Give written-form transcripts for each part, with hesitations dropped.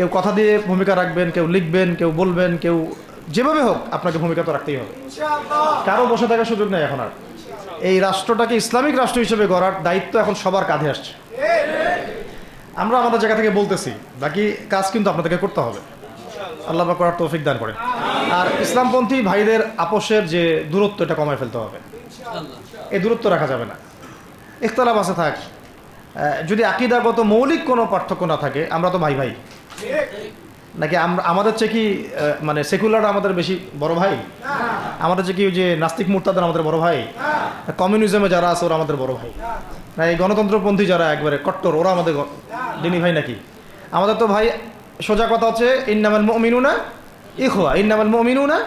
কেউ কথা দিয়ে ভূমিকা রাখবেন, কেউ লিখবেন, কেউ বলবেন, কেউ যেভাবে হোক আপনাকে ভূমিকা তো রাখতেই হবে। কারো বসে থাকার সুযোগ নেই এখন আর। এই রাষ্ট্রটাকে ইসলামিক রাষ্ট্র হিসেবে গড়ার দায়িত্ব এখন সবার কাঁধে আসছে। আমরা আমাদের জায়গা থেকে বলতেছি, বাকি কাজ কিন্তু আপনাদেরকে করতে হবে। আল্লাহ পাক করার তৌফিক দান করেন। আর ইসলামপন্থী ভাইদের আপোষের যে দূরত্ব, এটা কমায় ফেলতে হবে। এই দূরত্ব রাখা যাবে না। ইখতিলাফ আছে থাক, যদি আকীদাগত মৌলিক কোনো পার্থক্য না থাকে, আমরা তো ভাই ভাই নাকি? আমরা আমাদের চেয়ে কি মানে সেকুলার আমাদের বেশি বড় ভাই? আমাদের চেয়ে কি যে নাস্তিক মুরতাদের আমাদের বড় ভাই? কমিউনিজমে যারা আছে ওরা আমাদের বড় ভাই? না এই গণতন্ত্রপন্থী যারা একবারে কট্টর ওরা আমাদের দিনী ভাই নাকি? আমাদের তো ভাই, সোজা কথা হচ্ছে ইন্নামাল মুমিনুনা ইখওয়া, ইন্নামাল মুমিনুনা,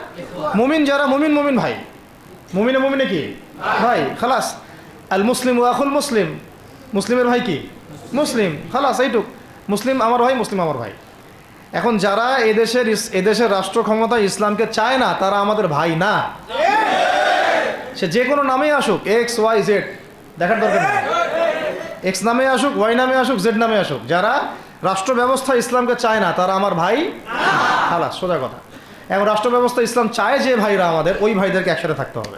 মুমিন যারা মুমিন মুমিন ভাই, মুমিনে মুমিনে কি ভাই, খালাস। আল মুসলিম ওয়া আখুল মুসলিম, মুসলিমের ভাই কি মুসলিম, খালাস এইটুক। মুসলিম আমার ভাই, মুসলিম আমার ভাই। এখন যারা এদেশের রাষ্ট্র ক্ষমতা ইসলামকে চায় না, তারা আমাদের ভাই না। সে যে কোনো নামেই আসুক, এক্স ওয়াই জেড, দেখার দরকার নেই। এক্স নামে আসুক, ওয়াই নামে আসুক, জেড নামে আসুক, যারা রাষ্ট্র ব্যবস্থা ইসলামকে চায় না তারা আমার ভাই, খালাস, সোজা কথা। এবং রাষ্ট্র ব্যবস্থা ইসলাম চায় যে ভাইরা আমাদের, ওই ভাইদেরকে একসাথে থাকতে হবে।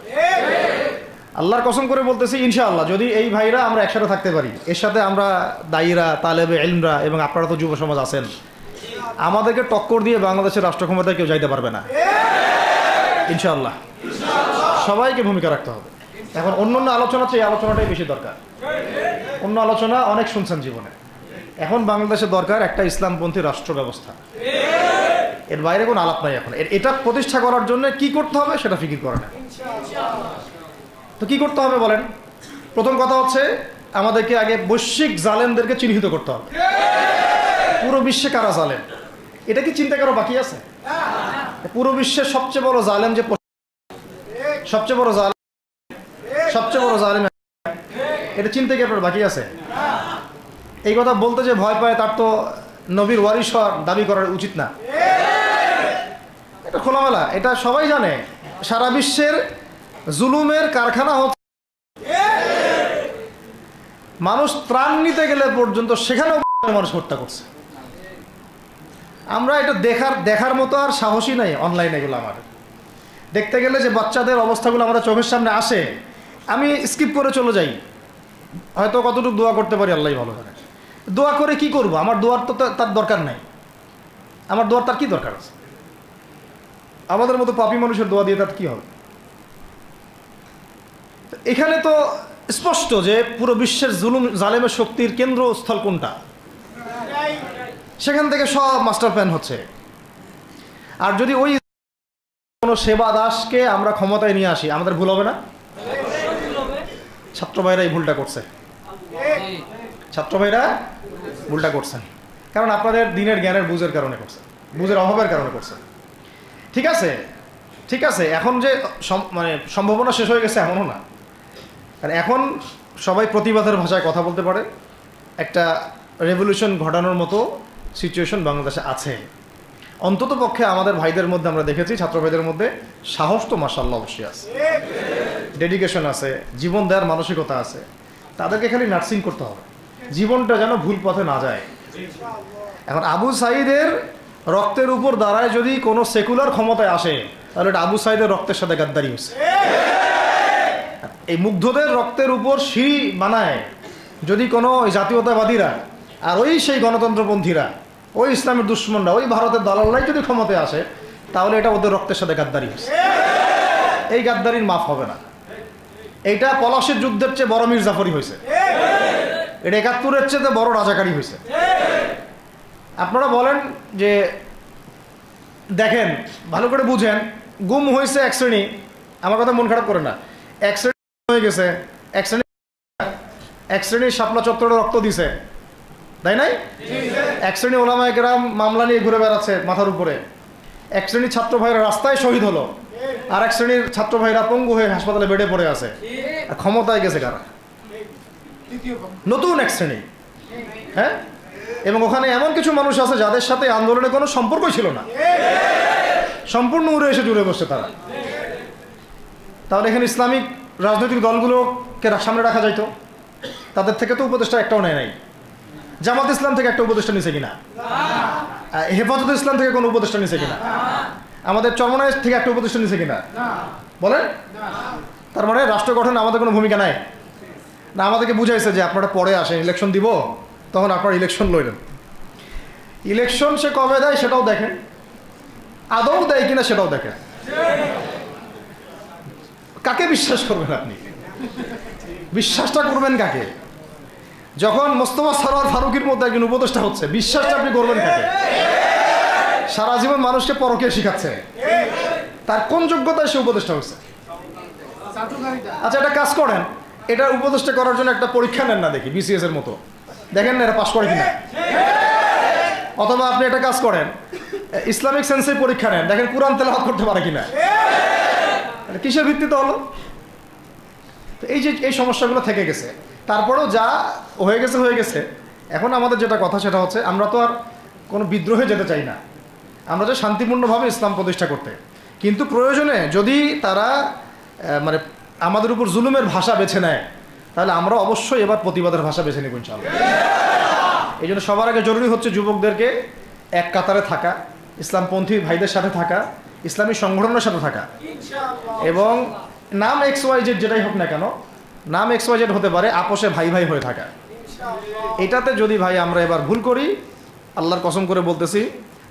আল্লাহর কসম করে বলতেছি, ইনশাআল্লাহ যদি এই ভাইরা আমরা একসাথে থাকতে পারি, এর সাথে আমরা দায়ীরা, তালেবে ইলমরা এবং আপনারা তো যুব সমাজ আছেন, আমাদেরকে টক্কর দিয়ে বাংলাদেশের রাষ্ট্র ক্ষমতায় কেউ যাইতে পারবে না ইনশাআল্লাহ। সবাইকে ভূমিকা রাখতে হবে। এখন অন্য আলোচনা চেয়ে এই আলোচনাটাই বেশি দরকার। অন্য আলোচনা অনেক শুনছেন জীবনে, এখন বাংলাদেশের দরকার একটা ইসলামপন্থী রাষ্ট্র ব্যবস্থা। এর বাইরে কোনো আলাপ নাই এখন। এটা প্রতিষ্ঠা করার জন্য কি করতে হবে সেটা ফিকির করে না। তো কি করতে হবে বলেন? প্রথম কথা হচ্ছে আমাদেরকে আগে বৈশ্বিক জালেমদেরকে চিহ্নিত করতে হবে। পুরো বিশ্বে কারা জালেম, এটা কি চিন্তা করা বাকি আছে? পুরো বিশ্বের সবচেয়ে বড় জালেম যে, সবচেয়ে বড় জালেম এটা চিন্তা কি আপনার বাকি আছে? এই কথা বলতে যে ভয় পায়, তার তো নবীর ওয়ারিস হওয়ার দাবি করার উচিত না। এটা খোলামেলা, এটা সবাই জানে। সারা বিশ্বের জুলুমের কারখানা হচ্ছে। মানুষ ত্রাণ নিতে গেলে পর্যন্ত সেখানেও মানুষ হত্যা করছে। আমরা এটা দেখার মতো আর সাহসী নাই। অনলাইনে এগুলো আমাদের দেখতে গেলে যে বাচ্চাদের অবস্থাগুলো আমাদের চোখের সামনে আসে, আমি স্কিপ করে চলে যাই। হয়তো কতটুকু দোয়া করতে পারি আল্লাহ ভালো জানে। দোয়া করে কি করব? আমার দোয়ার তো তার দরকার নাই। আমার দোয়ার তার কি দরকার আছে? আমাদের মতো পাপী মানুষের দোয়া দিয়ে তার কি হবে? এখানে তো স্পষ্ট যে পুরো বিশ্বের জালেমের শক্তির কেন্দ্রস্থল কোনটা, সেখান থেকে সব মাস্টার প্ল্যান হচ্ছে। আর যদি ওই কোনো সেবা দাসকে আমরা ক্ষমতায় নিয়ে আসি, আমাদের ভুল হবে না? ছাত্র ভাইরা এই ভুলটা করছে। ছাত্র ভাইরা ভুলটা করছেন, কারণ আপনাদের দিনের জ্ঞানের বুঝের কারণে করছেন, বুঝের অভাবের কারণে করছেন। ঠিক আছে, ঠিক আছে। এখন যে মানে সম্ভাবনা শেষ হয়ে গেছে এমনও না। আর এখন সবাই প্রতিবাদের ভাষায় কথা বলতে পারে। একটা রেভলিউশন ঘটানোর মতো সিচুয়েশন বাংলাদেশে আছে। অন্তত পক্ষে আমাদের ভাইদের মধ্যে আমরা দেখেছি, ছাত্র ভাইদের মধ্যে সাহস তো মাশাআল্লাহ অবশ্যই আছে, ডেডিকেশন আছে, জীবন দেওয়ার মানসিকতা আছে। তাদেরকে খালি নার্সিং করতে হবে, জীবনটা যেন ভুল পথে না যায়। এখন আবু সাঈদের রক্তের উপর দাঁড়ায় যদি কোনো সেকুলার ক্ষমতায় আসে, তাহলে এটা আবু সাঈদের রক্তের সাথে গাদ্দারি হচ্ছে। এই মুগ্ধদের রক্তের উপর সিঁড়ি বানায় যদি কোনো জাতীয়তাবাদীরা আর ওই সেই গণতন্ত্রপন্থীরা, ওই ইসলামের দুশ্মনরা, ওই ভারতের দালালরাই যদি ক্ষমতায় আসে, তাহলে এটা ওদের রক্তের সাথে গাদ্দারি হচ্ছে। এই গাদ্দারির মাফ হবে না। এইটা পলাশির যুদ্ধের চেয়ে বড় মির্জাফরি হয়েছে, এটা ৭১-এর চেয়ে বড় রাজাকারী হয়েছে। আপনারা বলেন যে দেখেন, ভালো করে বুঝেন, গুম হয়েছে এক শ্রেণী, আমার কথা মন খারাপ করে না, এক শ্রেণী হয়ে গেছে, এক শ্রেণীর শাপলা চত্বরে রক্ত দিছে, তাই নাই? এক শ্রেণী ওলামায়ে কেরাম মামলা নিয়ে ঘুরে বেড়াচ্ছে মাথার উপরে, এক শ্রেণীর ছাত্র ভাইরা রাস্তায় শহীদ হলো, আর এক শ্রেণীর ছাত্র ভাইরা পঙ্গু হয়ে হাসপাতালে বেডে পড়ে আছে। ক্ষমতায় গেছে কারা? নতুন এক শ্রেণী। হ্যাঁ, এবং ওখানে এমন কিছু মানুষ আছে যাদের সাথে আন্দোলনে কোনো সম্পর্কই ছিল না, সম্পূর্ণ উড়ে এসে জুড়ে বসছে তারা। তাহলে এখানে ইসলামিক রাজনৈতিক দলগুলোকে সামনে রাখা যাইতো, তাদের থেকে তো উপদেষ্টা একটাও নেয় নাই। জামাত ইসলাম থেকে একটা উপদেষ্টা নিছে কিনা? হেফাজতে ইসলাম থেকে কোনো উপদেষ্টা নিছে কিনা? আমাদের চরমনায় থেকে একটা উপদেষ্টা নিছে কিনা বলেন? তার মানে রাষ্ট্র গঠনে আমাদের কোনো ভূমিকা নাই না। আমাদেরকে বুঝাইছে যে আপনারা পরে আসেন, ইলেকশন দিব, তখন আপনারা ইলেকশন লইলেন। ইলেকশন সে কবে দেয় সেটাও দেখেন, আদৌ দেয় কিনা সেটাও দেখেন। কাকে বিশ্বাস করবেন আপনি? বিশ্বাসটা করবেন কাকে? যখন মোস্তফা সরোয়ার ফারুকের মধ্যে একজন উপদেষ্টা হচ্ছে, বিশ্বাসটা আপনি করবেন কাকে? সারা জীবন মানুষকে পরকে শিখাচ্ছে, তার কোন যোগ্যতায় সে উপদেষ্টা হচ্ছে? আচ্ছা, এটা কাজ করেন, এটা উপদেষ্টা করার জন্য একটা পরীক্ষা নেন না, দেখি বিসিএস এর মতো, দেখেন না এটা পাস করে কিনা। অথবা আপনি একটা কাজ করেন, ইসলামিক সেন্সে পরীক্ষা নেন, দেখেন কোরআন তেলাওয়াত করতে পারে কিনা। কিসের ভিত্তিতে হলো? তো এই যে এই সমস্যাগুলো থেকে গেছে, তারপরেও যা হয়ে গেছে হয়ে গেছে। এখন আমাদের যেটা কথা সেটা হচ্ছে, আমরা তো আর কোনো বিদ্রোহে যেতে চাই না, আমরা যে শান্তিপূর্ণভাবে ইসলাম প্রতিষ্ঠা করতে। কিন্তু প্রয়োজনে যদি তারা মানে আমাদের উপর জুলুমের ভাষা বেছে নেয়, তাহলে আমরা অবশ্যই এবার প্রতিবাদের ভাষা বেছে নিব ইনশাআল্লাহ। এই জন্য সবার আগে জরুরি হচ্ছে যুবকদেরকে এক কাতারে থাকা, ইসলামপন্থী ভাইদের সাথে থাকা, ইসলামী সংগঠনের সাথে থাকা, এবং নাম XYZ যেটাই হোক না কেন, নাম XYZ হতে পারে, আপোষে ভাই ভাই হয়ে থাকা। এটাতে যদি ভাই আমরা এবার ভুল করি, আল্লাহর কসম করে বলতেছি,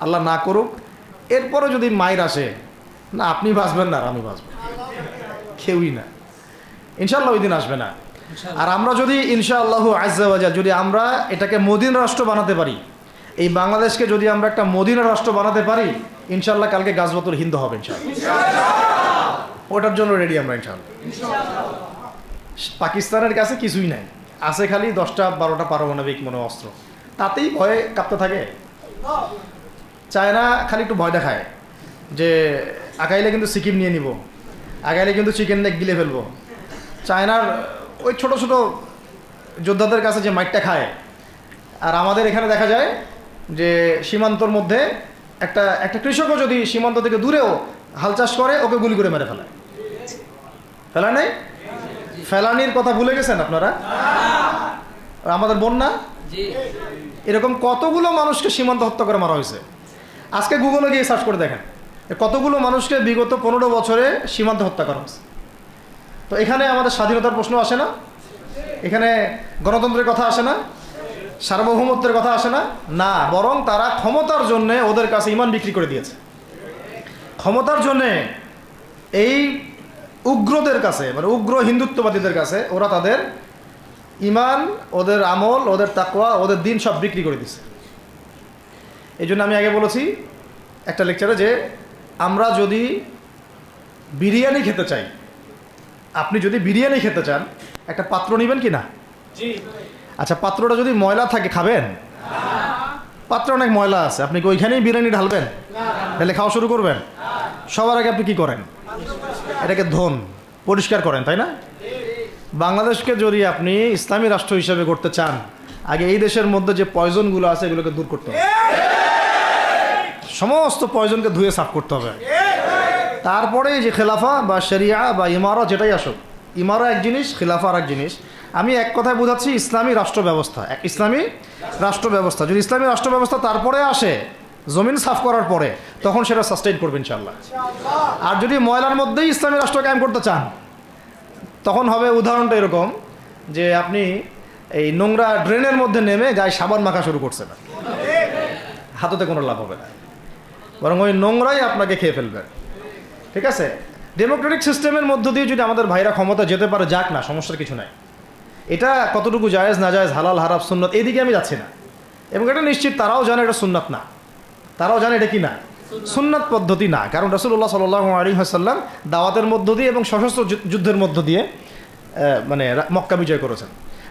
আল্লাহ না করুক, এরপরে যদি মায়ের আসে, না আপনি বাঁচবেন না আর আমি বাঁচব, কেউই না, ইনশাআল্লাহ ওই দিন আসবে না। আর আমরা যদি ইনশাআল্লাহ আজ্জা ওয়া জাল যদি আমরা এটাকে মদিনা রাষ্ট্র বানাতে পারি, এই বাংলাদেশকে যদি আমরা একটা মদিনা রাষ্ট্র বানাতে পারি, ইনশাআল্লাহ কালকে গাজওয়াতুল হিন্দ হবে ইনশাআল্লাহ। ওটার জন্য রেডি আমরা ইনশাআল্লাহ। পাকিস্তানের কাছে কিছুই নাই, আছে খালি 10টা 12টা পারমাণবিক মনে অস্ত্র, তাতেই ভয়ে কাঁপতে থাকে। চায়না খালি একটু ভয় দেখায় যে আগাইলে কিন্তু সিকিম নিয়ে নিব, আগাইলে কিন্তু চিকেন নেক গিলে ফেলবো। চায়নার ওই ছোট ছোট যোদ্ধাদের কাছে যে মাইটটা খায়, আর আমাদের এখানে দেখা যায় যে সীমান্তর মধ্যে একটা একটা কৃষকও যদি সীমান্ত থেকে দূরেও হাল চাষ করে, ওকে গুলি করে মেরে ফেলায়। ফেলা নেই, ফেলানির কথা ভুলে গেছেন আপনারা? আমাদের বন্যা, এরকম কতগুলো মানুষকে সীমান্ত হত্যা করে মারা হয়েছে। আজকে গুগলে গিয়ে সার্চ করে দেখেন কতগুলো মানুষকে বিগত 15 বছরে সীমান্ত হত্যা করা হয়েছে। তো এখানে আমাদের স্বাধীনতার প্রশ্ন আসে না, এখানে গণতন্ত্রের কথা আসে না, সার্বভৌমত্বের কথা আসে না, না, বরং তারা ক্ষমতার জন্য ওদের কাছে ইমান বিক্রি করে দিয়েছে। ক্ষমতার জন্য এই উগ্রদের কাছে, মানে উগ্র হিন্দুত্ববাদীদের কাছে ওরা তাদের ইমান, ওদের আমল, ওদের তাকওয়া, ওদের দিন সব বিক্রি করে দিছে। এই জন্য আমি আগে বলেছি একটা লেকচারে যে আমরা যদি বিরিয়ানি খেতে চাই, আপনি যদি বিরিয়ানি খেতে চান, একটা পাত্র নেবেন কি না? আচ্ছা, পাত্রটা যদি ময়লা থাকে খাবেন? পাত্র অনেক ময়লা আছে, আপনি কি ওইখানেই বিরিয়ানি ঢালবেন, ঢেলে খাওয়া শুরু করবেন? সবার আগে আপনি কি করেন? এটাকে ধোন, পরিষ্কার করেন, তাই না? বাংলাদেশকে যদি আপনি ইসলামী রাষ্ট্র হিসেবে করতে চান, আগে এই দেশের মধ্যে যে পয়জনগুলো আছে এগুলোকে দূর করতে হবে, সমস্ত পয়জনকে ধুয়ে সাফ করতে হবে। তারপরে যে খেলাফা বা শরিয়া বা ইমারা যেটাই আসুক, ইমারা এক জিনিস, খেলাফা আর এক জিনিস। আমি এক কথায় বোঝাচ্ছি ইসলামী রাষ্ট্র ব্যবস্থা, ইসলামী রাষ্ট্র ব্যবস্থা। যদি ইসলামী রাষ্ট্র ব্যবস্থা তারপরে আসে, জমিন সাফ করার পরে, তখন সেটা সাস্টেইন করবে ইনশাআল্লাহ। আর যদি ময়লার মধ্যেই ইসলামী রাষ্ট্র কায়েম করতে চান, তখন হবে উদাহরণটা এরকম যে আপনি এই নোংরা ড্রেনের মধ্যে নেমে গায়ে সাবান মাখা শুরু করছে না, হাততে কোনো লাভ হবে না, বরং ওই নোংরাই আপনাকে খেয়ে ফেলবে। ঠিক আছে? ডেমোক্রেটিক সিস্টেমের মধ্য দিয়ে যদি আমাদের ভাইরা ক্ষমতা যেতে পারে, যাক না, সমস্যার কিছু নাই। এটা কতটুকু জায়েজ না জায়েজ, হালাল হারাম সুন্নাত, এদিকে আমি যাচ্ছি না। এবং এটা নিশ্চিত তারাও জানে এটা সুন্নাত না, তারাও জানে এটা কি না, সুন্নাত পদ্ধতি না। কারণ রাসূলুল্লাহ সাল্লাল্লাহু আলাইহি ওয়াসাল্লাম দাওয়াতের মধ্য দিয়ে এবং সশস্ত্র যুদ্ধের মধ্য দিয়ে মানে মক্কা বিজয় করেছেন।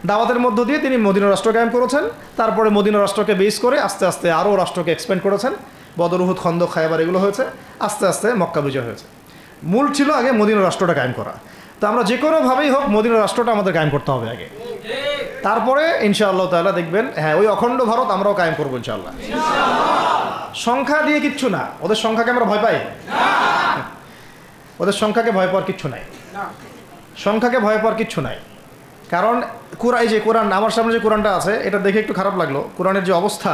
দাওয়াতের মধ্য দিয়ে তিনি মদিনা রাষ্ট্র কায়েম করেছেন। তারপরে মদিনা রাষ্ট্রকে বেস করে আস্তে আস্তে আরও রাষ্ট্রকে এক্সপ্যান্ড করেছেন। বদর, উহুদ, খন্দক, খায়বার এগুলো হয়েছে, আস্তে আস্তে মক্কা বিজয় হয়েছে। মূল ছিল আগে মদিনা রাষ্ট্রটা কায়েম করা। তো আমরা যে কোনোভাবেই হোক মদিনা রাষ্ট্রটা আমাদের কায়েম করতে হবে আগে, তারপরে ইনশাআল্লাহ তাআলা দেখবেন, হ্যাঁ, ওই অখণ্ড ভারত আমরাও কায়েম করবো ইনশাআল্লাহ। সংখ্যা দিয়ে কিচ্ছু না, ওদের সংখ্যাকে আমরা ভয় পাই? ওদের সংখ্যাকে ভয় পাওয়ার কিচ্ছু নাই, সংখ্যাকে ভয় পাওয়ার কিচ্ছু নাই। কারণ এই যে কোরআন, আমার সামনে যে কোরআনটা আছে, এটা দেখে একটু খারাপ লাগলো। কোরআনের যে অবস্থা,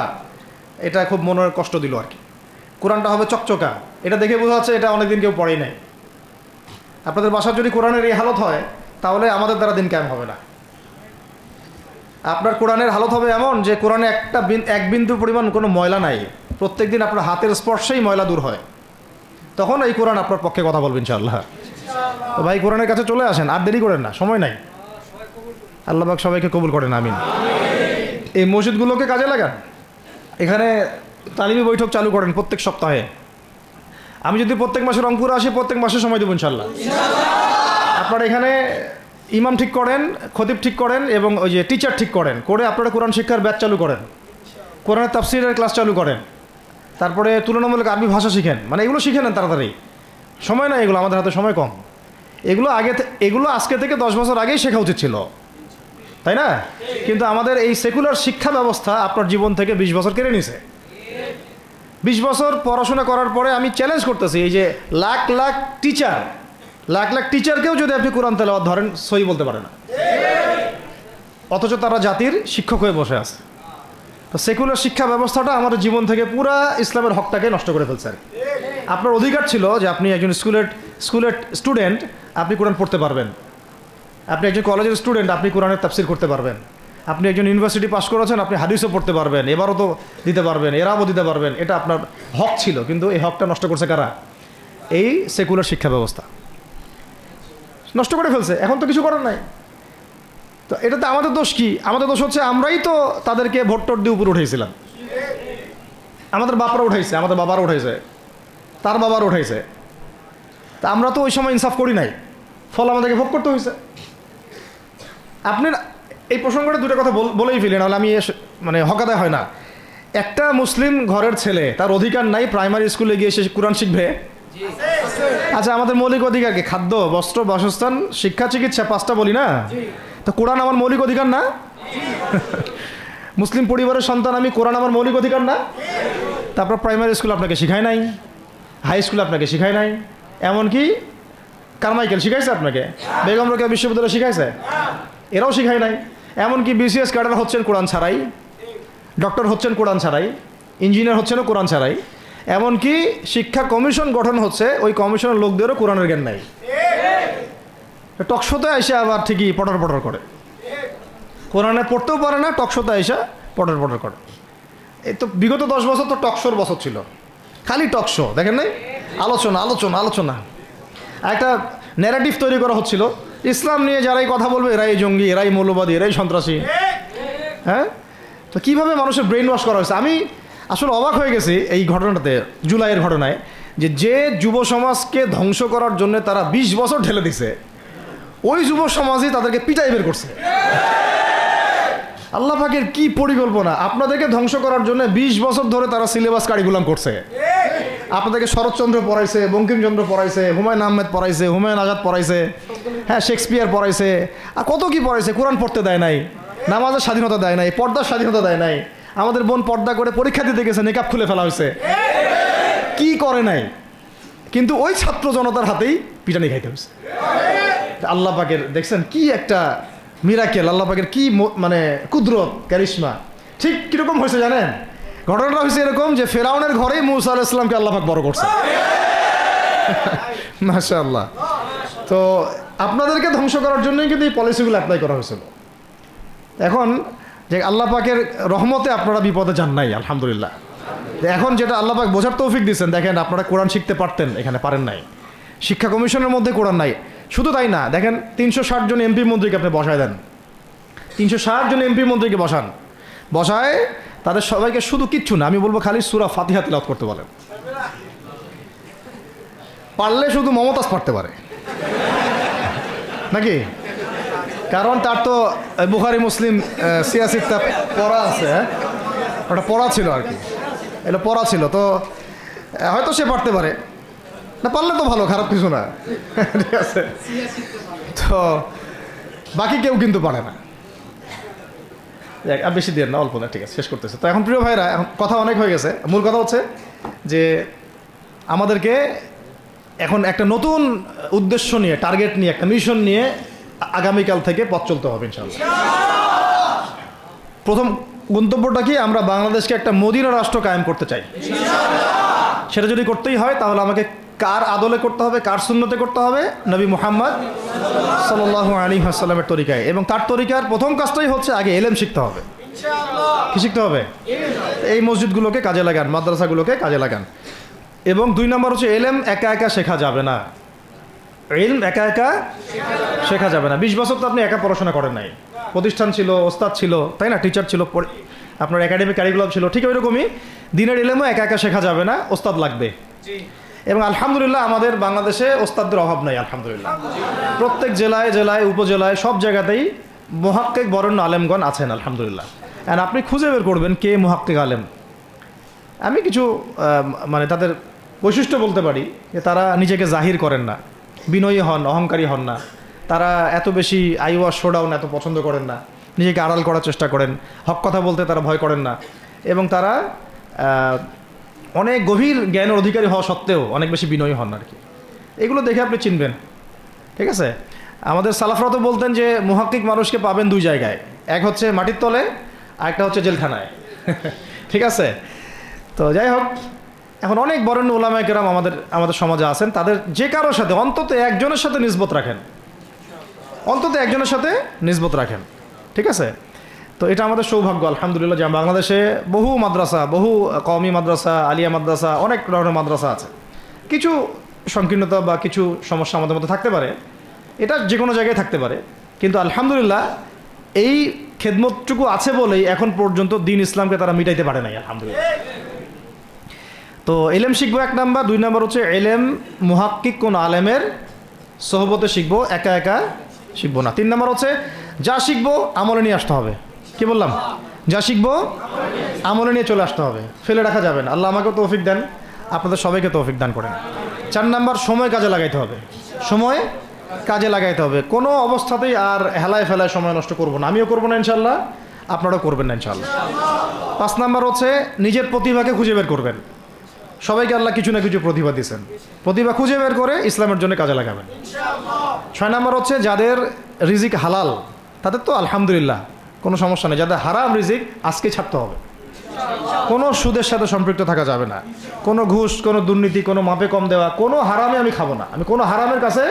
এটা খুব মনের কষ্ট দিল আর কি। কোরআনটা হবে চকচকা, এটা দেখে বোঝা যাচ্ছে এটা অনেকদিন কেউ পড়েই নাই। আপনাদের বাসার যদি কোরআনের এই হালত হয় তাহলে আমাদের দ্বারা দিন কায়েম হবে না। আপনার কোরআনের হালত হবে এমন যে কোরআনে এক বিন্দু পরিমাণ কোনো ময়লা নাই, প্রত্যেক দিন আপনার হাতের স্পর্শেই ময়লা দূর হয়, তখন এই কোরআন আপনার পক্ষে কথা বলবেন ইনশাআল্লাহ। তো ভাই কোরআনের কাছে চলে আসেন, আর দেরি করেন না, সময় নাই। আল্লাহ পাক সবাইকে কবুল করেন, আমিন। এই মসজিদগুলোকে কাজে লাগান, এখানে তালিমি বৈঠক চালু করেন প্রত্যেক সপ্তাহে। আমি যদি প্রত্যেক মাসে রংপুরে আসি, প্রত্যেক মাসে সময় দেবো ইনশাআল্লাহ। আপনারা এখানে ইমাম ঠিক করেন, খতিব ঠিক করেন এবং ওই যে টিচার ঠিক করেন, করে আপনারা কোরআন শিক্ষার ব্যাচ চালু করেন, কোরআনের তাফসীরের ক্লাস চালু করেন, তারপরে তুলনামূলক আরবি ভাষা শিখেন। মানে এগুলো শিখে নেন তাড়াতাড়ি, সময় নাই এগুলো, আমাদের হাতে সময় কম। এগুলো আজকে থেকে 10 বছর আগেই শেখা উচিত ছিল, তাই না? কিন্তু আমাদের এই সেকুলার শিক্ষা ব্যবস্থা আপনার জীবন থেকে 20 বছর কেড়ে নিছে। 20 বছর পড়াশোনা করার পরে আমি চ্যালেঞ্জ করতেছি, এই যে লাখ লাখ টিচারকেও যদি আপনি কোরআন তেলাওয়াত ধরেন, সহি বলতে পারে না, অথচ তারা জাতির শিক্ষক হয়ে বসে আছে। তো সেকুলার শিক্ষা ব্যবস্থাটা আমাদের জীবন থেকে পুরা ইসলামের হকটাকে নষ্ট করে ফেলছে। আপনার অধিকার ছিল যে আপনি একজন স্কুলের স্টুডেন্ট, আপনি কোরআন পড়তে পারবেন। আপনি একজন কলেজের স্টুডেন্ট, আপনি কোরআনের তাফসীর করতে পারবেন। আপনি একজন ইউনিভার্সিটি পাস করেছেন, আপনি হাদিসও পড়তে পারবেন, এবারও তো দিতে পারবেন, এরাও দিতে পারবেন। এটা আপনার হক ছিল, কিন্তু এই হকটা নষ্ট করছে কারা? এই সেকুলার শিক্ষা ব্যবস্থা নষ্ট করে ফেলছে। এখন তো কিছু করার নাই। তো এটাতে আমাদের দোষ কি? আমাদের দোষ হচ্ছে আমরাই তো তাদেরকে ভোট টোট দিয়ে উপরে উঠেছিলাম। আমাদের বাপরা উঠাইছে, আমাদের বাবারা উঠাইছে, তার বাবার উঠাইছে। তা আমরা তো ওই সময় ইনসাফ করি নাই, ফল আমাদেরকে ভোগ করতে হয়েছে। আপনি এই প্রসঙ্গটা দুটো কথা বলেই ফেলি, নাহলে আমি মানে হকাদায় হয় না। একটা মুসলিম ঘরের ছেলে, তার অধিকার নাই প্রাইমারি স্কুলে গিয়ে সে কোরআন শিখবে? আচ্ছা, আমাদের মৌলিক অধিকার কি? খাদ্য, বস্ত্র, বাসস্থান, শিক্ষা, চিকিৎসা, 5টা বলি না? তো কোরআন আমার মৌলিক অধিকার না? মুসলিম পরিবারের সন্তান আমি, কোরআন আমার মৌলিক অধিকার না? তারপর প্রাইমারি স্কুল আপনাকে শিখায় নাই, হাই স্কুল আপনাকে শিখায় নাই, এমনকি কারমাইকেল শিখাইছে আপনাকে, বেগম রোকেয়া বিশ্ববিদ্যালয় শিখাইছে? এরাও শিখায় নাই। এমনকি বিসিএস ক্যাডার হচ্ছেন কোরআন ছাড়াই, ডক্টর হচ্ছেন কোরআন ছাড়াই, ইঞ্জিনিয়ার হচ্ছেনও কোরআন ছাড়াই। এমনকি শিক্ষা কমিশন গঠন হচ্ছে, ওই কমিশনের লোকদেরও কোরআনের জ্ঞান নাই। টকশোতে এসে আবার ঠিকই পটর পটর করে, কোরআনে পড়তেও পারে না, টকশোতে এসে পটর পটর করে। এই তো বিগত 10 বছর তো টকশোর বছর ছিল, খালি টকশো, দেখেন নাই? আলোচনা আলোচনা আলোচনা, একটা ন্যারেটিভ তৈরি করা হচ্ছিল ইসলাম নিয়ে। যারাই কথা বলবে এরাই জঙ্গি, এরাই মৌলবাদী, এরাই সন্ত্রাসী। হ্যাঁ, তো কীভাবে মানুষের ব্রেন ওয়াশ করা হয়েছে। আমি আসলে অবাক হয়ে গেছি এই ঘটনাতে, জুলাইয়ের ঘটনায়, যে যুব সমাজকে ধ্বংস করার জন্য তারা 20 বছর ঢেলে দিছে, ওই যুব সমাজই তাদেরকে পিটাই বের করছে। আল্লাহ পাকের কি পরিকল্পনা! আপনাদেরকে ধ্বংস করার জন্য 20 বছর ধরে তারা সিলেবাস কারিকুলাম করছে। আপনাদেরকে শরৎচন্দ্র পড়াইছে, বঙ্কিমচন্দ্র পড়াইছে, হুমায়ুন আহমেদ পড়াইছে, হুমায়ুন আজাদ পড়াইছে, হ্যাঁ শেক্সপিয়ার পড়াইছে, আর কত কি পড়াইছে। কোরআন পড়তে দেয় নাই, নামাজের স্বাধীনতা দেয় নাই, পর্দার স্বাধীনতা দেয় নাই। আমাদের বোন পর্দা করে পরীক্ষা দিতে গেছে, নেকাব খুলে ফেলা হয়েছে, কি করে নাই। কিন্তু ওই ছাত্র জনতার হাতেই পিটানি খাইতে হয়েছে। আল্লাহ পাকের দেখছেন কি একটা মিরাকেল, আল্লাহ পাকের কি মানে কুদরত, ক্যারিশমা। ঠিক কিরকম হয়েছে জানেন? ঘটনাটা হয়েছে এরকম যে ফেরাউনের ঘরেই মুসা আলাইহিস সালামকে আল্লাহ পাক বড় করছে। মাশাআল্লাহ। তো আপনাদেরকে ধ্বংস করার জন্যই কিন্তু এই পলিসিগুলো অ্যাপ্লাই করা হয়েছিল। এখন যে আল্লাহ পাকের রহমতে আপনারা বিপদে যান নাই, আলহামদুলিল্লাহ। এখন যেটা আল্লাহ পাক বোঝার তৌফিক দিচ্ছেন, দেখেন আপনারা কোরআন শিখতে পারতেন, এখানে পারেন নাই। শিক্ষা কমিশনের মধ্যে কোরআন নাই। শুধু তাই না, দেখেন 360 জন এমপি মন্ত্রীকে আপনি বসায় দেন, 360 জন এমপি মন্ত্রীকে বসায় তাদের সবাইকে শুধু কিচ্ছু না, আমি বলবো খালি সূরা ফাতিহা তিলাওয়াত করতে বলেন। পারলে শুধু মমতাজ পড়তে পারে নাকি? কারণ তার তো বুখারী মুসলিম সিয়াসিটা পড়া আছে, ওটা পড়া ছিল আর কি, এটা পড়া ছিল, তো হয়তো সে পারতে পারে না। পারলে তো ভালো, খারাপ কিছু না, ঠিক আছে। তো বাকি কেউ কিন্তু পারে না। আর বেশি দেন না, অল্প না, ঠিক আছে, শেষ করতেছে। তো এখন প্রিয় ভাইরা, এখন কথা অনেক হয়ে গেছে। মূল কথা হচ্ছে যে আমাদেরকে এখন একটা নতুন উদ্দেশ্য নিয়ে, টার্গেট নিয়ে, একটা মিশন নিয়ে আগামীকাল থেকে পথ চলতে হবে ইনশাআল্লাহ। প্রথম গন্তব্যটা কি? আমরা বাংলাদেশকে একটা মদিনা রাষ্ট্র কায়েম করতে চাই। সেটা যদি করতেই হয় তাহলে আমাকে কার আদলে করতে হবে, কার সুন্নতে করতে হবে? নবী মুহাম্মদ সাল্লাল্লাহু আলাইহি ওয়াসাল্লামের তরিকায়। এবং তার তরিকার প্রথম কাজটাই হচ্ছে আগে ইলম শিখতে হবে। কি শিখতে হবে? এই মসজিদগুলোকে কাজে লাগান, মাদ্রাসাগুলোকে কাজে লাগান। এবং 2 নম্বর হচ্ছে ইলম একা একা শেখা যাবে না। ইলম একা একা শেখা যাবে না। 20 বছর তো আপনি একা পড়াশোনা করেন নাই, প্রতিষ্ঠান ছিল, ওস্তাদ ছিল, তাই না? টিচার ছিল, আপনার একাডেমিক কারিকুলাম ছিল। ঠিক ওইরকমই দিনের ইলমও একা একা শেখা যাবে না, ওস্তাদ লাগবে। এবং আলহামদুলিল্লাহ আমাদের বাংলাদেশে ওস্তাদদের অভাব নাই, আলহামদুলিল্লাহ। প্রত্যেক জেলায় জেলায় উপজেলায় সব জায়গাতেই মুহাক্কিক বরেণ্য আলেমগণ আছেন, আলহামদুলিল্লাহ। অ্যান্ড আপনি খুঁজে বের করবেন কে মুহাক্কিক আলেম। আমি কিছু মানে তাদের বৈশিষ্ট্য বলতে পারি যে তারা নিজেকে জাহির করেন না, বিনয়ী হন, অহংকারী হন না। তারা এত বেশি আইওয়া শোডাউন এত পছন্দ করেন না, নিজেকে আড়াল করার চেষ্টা করেন। হক কথা বলতে তারা ভয় করেন না। এবং তারা অনেক গভীর জ্ঞানের অধিকারী হওয়া সত্ত্বেও অনেক বেশি বিনয়ী হন আর কি। এগুলো দেখে আপনি চিনবেন, ঠিক আছে? আমাদের সালাফরা তো বলতেন যে মুহাক্কিক মানুষকে পাবেন 2 জায়গায়, এক হচ্ছে মাটির তলে, আরেকটা হচ্ছে জেলখানায়। ঠিক আছে? তো যাই হোক, এখন অনেক বরেণ্য উলামায়ে কেরাম আমাদের সমাজে আছেন। তাদের যে কারোর সাথে অন্তত একজনের সাথে নিসবত রাখেন, অন্তত একজনের সাথে নিসবত রাখেন, ঠিক আছে? তো এটা আমাদের সৌভাগ্য আলহামদুলিল্লাহ যে বাংলাদেশে বহু মাদ্রাসা, বহু কওমি মাদ্রাসা, আলিয়া মাদ্রাসা, অনেক ধরনের মাদ্রাসা আছে। কিছু সংকীর্ণতা বা কিছু সমস্যা আমাদের মধ্যে থাকতে পারে, এটা যে কোনো জায়গায় থাকতে পারে, কিন্তু আলহামদুলিল্লাহ এই খেদমতটুকু আছে বলেই এখন পর্যন্ত দ্বীন ইসলামকে তারা মিটাইতে পারে নাই, আলহামদুলিল্লাহ। তো ইলম শিখবো 1 নাম্বার। 2 নাম্বার হচ্ছে ইলম মুহাক্কিক কোন আলেমের সোহবতে শিখবো, একা একা শিখবো না। 3 নাম্বার হচ্ছে যা শিখবো আমলে নিয়ে আসতে হবে। কি বললাম? যা শিখবো আমলে নিয়ে চলে আসতে হবে, ফেলে রাখা যাবে না। আল্লাহ আমাকে তৌফিক দেন, আপনাদের সবাইকে তৌফিক দান করেন। 4 নাম্বার সময় কাজে লাগাইতে হবে, সময় কাজে লাগাইতে হবে। কোনো অবস্থাতেই আর হেলায় ফেলায় সময় নষ্ট করবো না, আমিও করবো না ইনশাল্লাহ, আপনারাও করবেন না ইনশাল্লাহ। 5 নাম্বার হচ্ছে নিজের প্রতিভাকে খুঁজে বের করবেন। সবাইকে আল্লাহ কিছু না কিছু প্রতিভা দিয়েছেন, প্রতিভা খুঁজে বের করে ইসলামের জন্য কাজে লাগাবেন। 6 নাম্বার হচ্ছে যাদের রিজিক হালাল তাদের তো আলহামদুলিল্লাহ কোনো সমস্যা নেই। যাদের হারাম রিজিক আজকে ছাড়তে হবে। কোনো সুদের সাথে সম্পৃক্ত থাকা যাবে না, কোনো ঘুষ, কোনো দুর্নীতি, কোনো মাপে কম দেওয়া, কোনো হারামে আমি খাবো না, আমি কোনো হারামের কাছে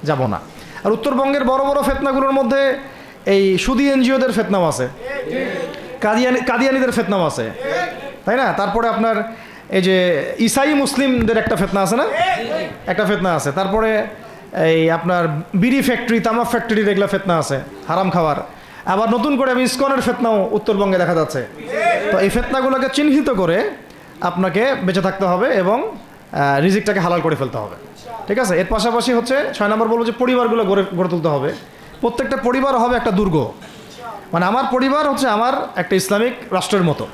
যাব না। আর উত্তরবঙ্গের বড় বড় ফেতনাগুলোর মধ্যে এই সুদী এনজিওদের ফেতনাও আছে, কাদিয়ানিদের ফেতনাও আছে, তাই না? তারপরে আপনার এই যে ইসাই মুসলিমদের একটা ফেতনা আছে না, একটা ফেতনা আছে। তারপরে এই আপনার বিড়ি ফ্যাক্টরি, তামাক ফ্যাক্টরির এগুলো ফেতনা আছে হারাম খাওয়ার। আবার নতুন করে ইসকনের ফেতনাও উত্তরবঙ্গে দেখা যাচ্ছে। তো এই ফেতনাগুলোকে চিহ্নিত করে আপনাকে বেঁচে থাকতে হবে এবং রিজিকটাকে হালাল করে ফেলতে হবে, ঠিক আছে? এর পাশাপাশি হচ্ছে 6 নম্বর বলবো যে পরিবারগুলো গড়ে তুলতে হবে। প্রত্যেকটা পরিবার হবে একটা দুর্গ, মানে আমার পরিবার হচ্ছে আমার একটা ইসলামিক রাষ্ট্রের মতো।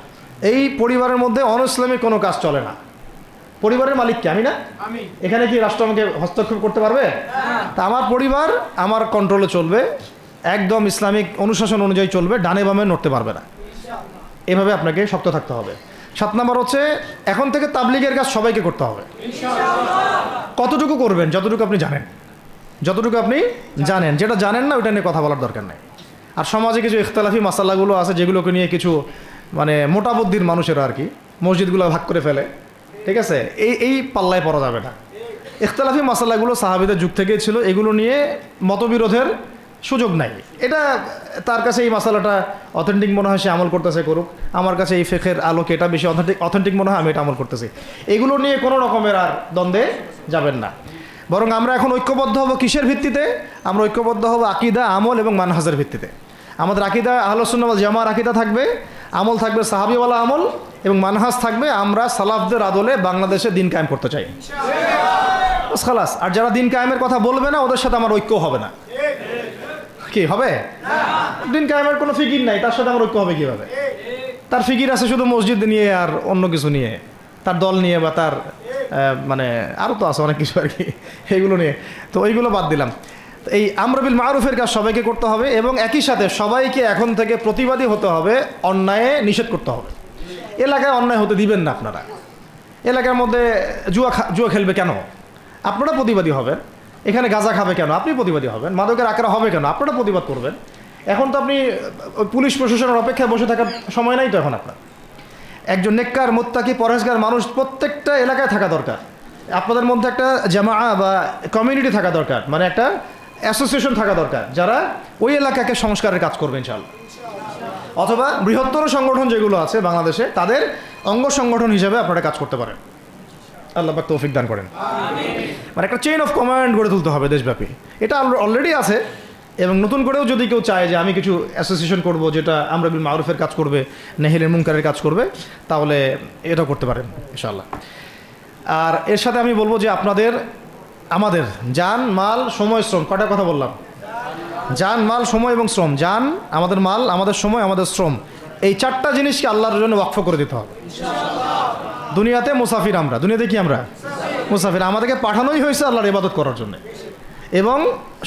এই পরিবারের মধ্যে অন-ইসলামিক কোনো কাজ চলে না। পরিবারের মালিক কে? আমি না? এখানে কি রাষ্ট্র আমাকে হস্তক্ষেপ করতে পারবে? তা আমার পরিবার আমার কন্ট্রোলে চলবে, একদম ইসলামিক অনুশাসন অনুযায়ী চলবে, ডানে বামে নড়তে পারবে না। এভাবে আপনাকে শক্ত থাকতে হবে। 7 নম্বর হচ্ছে এখন থেকে তাবলিগের কাজ সবাইকে করতে হবে। কতটুকু করবেন? যতটুকু আপনি জানেন, যতটুকু আপনি জানেন। যেটা জানেন না ওইটা নিয়ে কথা বলার দরকার নেই। আর সমাজে কিছু ইখতিলাফি মাসালাগুলো আছে যেগুলোকে নিয়ে কিছু মানে মোটা বুদ্ধির মানুষেরা আর কি মসজিদগুলো ভাগ করে ফেলে, ঠিক আছে? এই পাল্লায় পড়া যাবে না। ইখতিলাফি মাসালাগুলো সাহাবীদের যুগ থেকেই ছিল, এগুলো নিয়ে মতবিরোধের সুযোগ নাই। এটা তার কাছে এই মাসালাটা অথেন্টিক মনে হয়, সে আমল করতেছে, করুক। আমার কাছে এই ফিকহের আলোকে এটা বেশি অথেন্টিক মনে হয়, আমি এটা আমল করতেছি। এগুলো নিয়ে কোনো রকমের আর দ্বন্দ্বে যাবেন না। বরং আমরা এখন ঐক্যবদ্ধ হব কিসের ভিত্তিতে? আমরা ঐক্যবদ্ধ হব আকীদা, আমল এবং মানহাজের ভিত্তিতে। আমাদের আকীদা আহলুস সুন্নাহ ওয়াল জামাআর আকীদা থাকবে, আমল থাকবে সাহাবীওয়ালা আমল, এবং মানহাজ থাকবে আমরা সালাফদের আদলে বাংলাদেশে দিন কায়েম করতে চাই, খালাস। আর যারা দিন কায়েমের কথা বলবে না ওদের সাথে আমার ঐক্য হবে না। কি হবে? দিন কায়েমের কোনো ফিকির নাই, তার সাথে আমার ঐক্য হবে কীভাবে? তার ফিকির আছে শুধু মসজিদ নিয়ে আর অন্য কিছু নিয়ে, তার দল নিয়ে বা তার মানে আরও তো আছে অনেক কিছু আর কি, এইগুলো নিয়ে। তো ওইগুলো বাদ দিলাম। এই আমর বিল মারুফের কাজ সবাইকে করতে হবে এবং একই সাথে সবাইকে এখন থেকে প্রতিবাদী হতে হবে, অন্যায়ে নিষেধ করতে হবে। এলাকায় অন্যায় হতে দিবেন না আপনারা। এলাকার মধ্যে জুয়া খেলবে কেন? আপনারা প্রতিবাদী হবেন। এখানে গাঁজা খাবে কেন? আপনি প্রতিবাদী হবেন। মাদকের আকারা হবে কেন? আপনারা প্রতিবাদ করবেন। এখন তো আপনি পুলিশ প্রশাসনের অপেক্ষায় বসে থাকার সময় নাই তো এখন আপনার। একজন নেককার মুত্তাকি পরহেজগার মানুষ প্রত্যেকটা এলাকায় থাকা দরকার। আপনাদের মধ্যে একটা জামা বা কমিউনিটি থাকা দরকার, মানে একটা অ্যাসোসিয়েশন থাকা দরকার যারা ওই এলাকাকে সংস্কারের কাজ করবে ইনশাআল্লাহ। অথবা বৃহত্তর সংগঠন যেগুলো আছে বাংলাদেশে তাদের অঙ্গ সংগঠন হিসেবে আপনারা কাজ করতে পারেন। আল্লাহ পাক তৌফিক দান করেন। মানে একটা চেইন অফ কমান্ড গড়ে তুলতে হবে দেশব্যাপী। এটা অলরেডি আছে, এবং নতুন করেও যদি কেউ চায় যে আমি কিছু অ্যাসোসিয়েশন করব যেটা আমর বিল মারুফের কাজ করবে, নাহিল মুনকারের কাজ করবে, তাহলে এটা করতে পারেন ইনশাআল্লাহ। আর এর সাথে আমি বলবো যে আমাদের জান, মাল, সময়, শ্রম, কটা কথা বললাম? জান, মাল, সময় এবং শ্রম। জান, আমাদের মাল, আমাদের সময়, আমাদের শ্রম, এই চারটা জিনিসকে আল্লাহর জন্য ওয়াকফ করে দিতে হবে। দুনিয়াতে মুসাফির আমরা, দুনিয়াতে কি আমরা মুসাফির। আমাদেরকে পাঠানোই হয়েছে আল্লাহর ইবাদত করার জন্য। এবং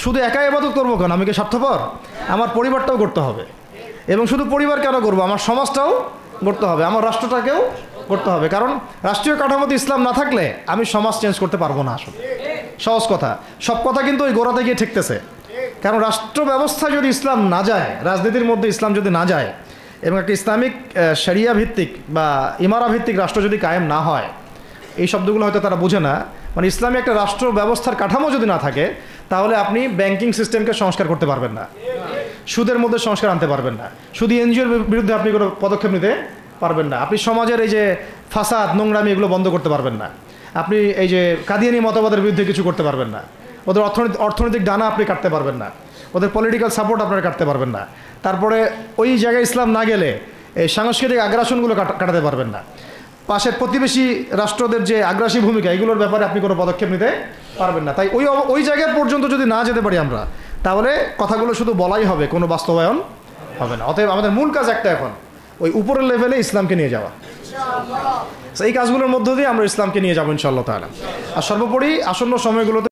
শুধু একা ইবাদত করবো কেন? আমি কি স্বার্থপর? আমার পরিবারটাও করতে হবে। এবং শুধু পরিবার কেন করবো, আমার সমাজটাও করতে হবে, আমার রাষ্ট্রটাকেও করতে হবে। কারণ রাষ্ট্রীয় কাঠামোতে ইসলাম না থাকলে আমি সমাজ চেঞ্জ করতে পারবো না। আসলে সহজ কথা, সব কথা কিন্তু ওই গোড়াতে গিয়ে ঠেকতেছে। কারণ রাষ্ট্র ব্যবস্থা যদি ইসলাম না যায়, রাজনীতির মধ্যে ইসলাম যদি না যায়, এবং একটা ইসলামিক শরিয়া ভিত্তিক বা ইমারা ভিত্তিক রাষ্ট্র যদি কায়েম না হয়, এই শব্দগুলো হয়তো তারা বোঝে না। মানে ইসলামী একটা রাষ্ট্র ব্যবস্থার কাঠামো যদি না থাকে, তাহলে আপনি ব্যাংকিং সিস্টেমকে সংস্কার করতে পারবেন না, সুদের মধ্যে সংস্কার আনতে পারবেন না, শুধু এনজিওর বিরুদ্ধে আপনি কোনো পদক্ষেপ নিতে পারবেন না, আপনি সমাজের এই যে ফাসাদ, নোংরামি, এগুলো বন্ধ করতে পারবেন না, আপনি এই যে কাদিয়ানি মতবাদের বিরুদ্ধে কিছু করতে পারবেন না, ওদের অর্থনৈতিক ডানা আপনি কাটতে পারবেন না, ওদের পলিটিক্যাল সাপোর্ট আপনারা কাটতে পারবেন না। তারপরে ওই জায়গায় ইসলাম না গেলে এই সাংস্কৃতিক আগ্রাসনগুলো কাটাতে পারবেন না। পাশের প্রতিবেশী রাষ্ট্রদের যে আগ্রাসী ভূমিকা, এগুলোর ব্যাপারে আপনি কোনো পদক্ষেপ নিতে পারবেন না। তাই ওই জায়গা পর্যন্ত যদি না যেতে পারি আমরা, তাহলে কথাগুলো শুধু বলাই হবে, কোনো বাস্তবায়ন হবে না। অতএব আমাদের মূল কাজ একটা, এখন ওই উপরের লেভেলে ইসলামকে নিয়ে যাওয়া। এই কাজগুলোর মধ্য দিয়ে আমরা ইসলামকে নিয়ে যাবো ইনশাআল্লাহ তাআলা। আর সর্বোপরি আসন্ন সময়গুলোতে